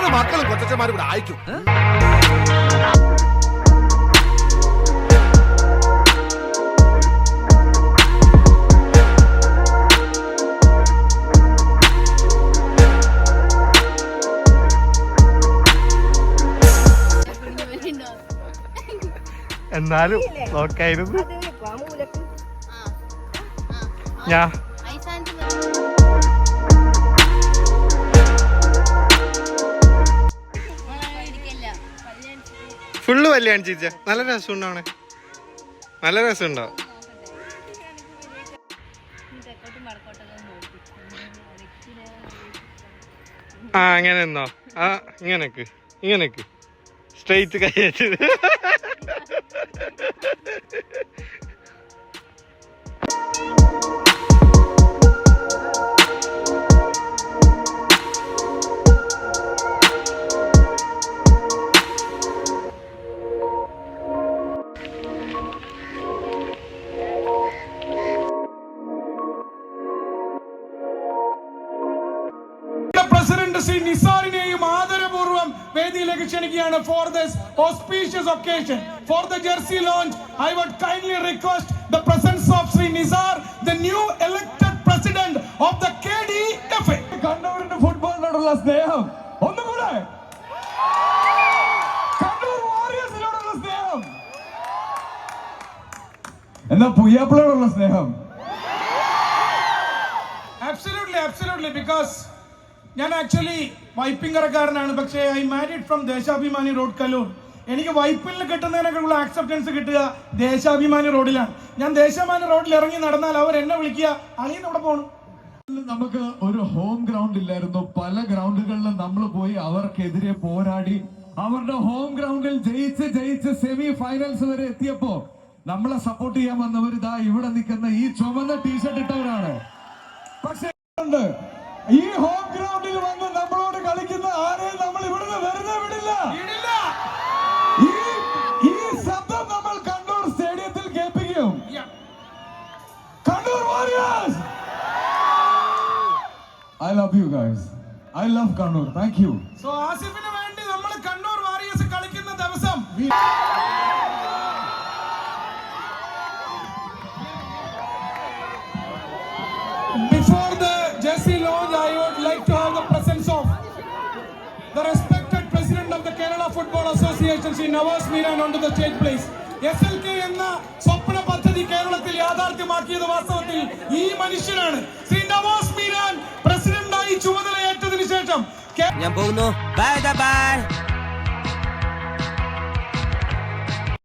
നിങ്ങള് മക്കളും കൊച്ചന്മാരും കൂടെ അയക്കും. എന്നാലും നോക്കായിരുന്നു ഞാൻ. ഫുള്ള് വല്യാണ് ചേച്ചി. നല്ല രസം ഉണ്ടാവണേ, നല്ല രസം ഉണ്ടാവും. ആ അങ്ങനെ എന്നോ, ആ ഇങ്ങനെക്ക് ഇങ്ങനെക്ക് സ്ട്രെയിറ്റ് കൈ. പ്രസിഡന്റ് ശ്രീ നിസാറിനെയും ആദരപൂർവ്വം വേദിയിലേക്ക് ക്ഷണിക്കുകയാണ്. For this auspicious occasion, for the jersey launch, I would kindly request the presence of Sri Nisar, the new elected president of the KDFA. കണ്ണൂരിന്റെ ഫുട്ബോളിനോടുള്ള സ്നേഹം ഒന്നുകൂടെ, കണ്ണൂർ വാരിയേഴ്സിനോടുള്ള സ്നേഹം, എന്നാ പുയ്യാപ്പിളോടുള്ള സ്നേഹം. Absolutely, because ഞാൻ ആക്ച്വലി വൈപ്പിങ്കരക്കാരനാണ്. പക്ഷേ I married from Deshabhimani road, Kaloor. എനിക്ക് വൈപ്പിൽ കിട്ടുന്നതിനൊക്കെയുള്ള acceptance കിട്ടുക ദേശാഭിമാനി റോഡിലാണ്. ഞാൻ ദേശാഭിമാനി റോഡിൽ ഇറങ്ങി നടന്നാൽ അവർ എന്നെ വിളിക്കുക, അളിയൻ അവിടെ പോകണം. നമുക്ക് ഒരു ഹോം ഗ്രൗണ്ട് ഇല്ലായിരുന്നു. പല ഗ്രൗണ്ടുകളിലും നമ്മൾ പോയി അവർക്കെതിരെ പോരാടി അവരുടെ ഹോം ഗ്രൗണ്ടിൽ ജയിച്ച് സെമി ഫൈനൽസ് വരെ എത്തിയപ്പോ നമ്മളെ സപ്പോർട്ട് ചെയ്യാൻ വന്നവർ ഇതാ ഇവിടെ നിൽക്കുന്ന ഈ ചുവന്ന ടീഷർട്ട് ഇട്ടവരാണ്. പക്ഷേ ഈ ഹോം ഗ്രൗണ്ടിൽ വന്ന് നമ്മളോട് കളിക്കുന്ന ആരെയും നമ്മൾ ഇവിടുന്ന് വെറുതെ വിടില്ല. ഈ ശബ്ദം നമ്മൾ കണ്ണൂർ സ്റ്റേഡിയത്തിൽ കേൾപ്പിക്കും. Kannur Warriors, I love you guys. I love Kannur. Thank you. So ആസിഫിന് വേണ്ടി നമ്മൾ കണ്ണൂർ വാരിയേഴ്സ് കളിക്കുന്ന ദിവസം before the jersey launch, I would like to have the presence of the respected president of the Kerala Football Association, Sri Nawaz Miran, onto the stage, please. SLK എന്ന സ്വപ്ന പദ്ധതി കേരളത്തിൽ യാഥാർത്ഥ്യമാക്കിയത് വാസ്തവത്തിൽ ഈ മനുഷ്യനാണ്. ശ്രീ നവാസ് മീരാൻ പ്രസിഡന്റായി ചുമതലയേറ്റതിനു ശേഷം ഞാൻ പോകുന്നു. Bye bye.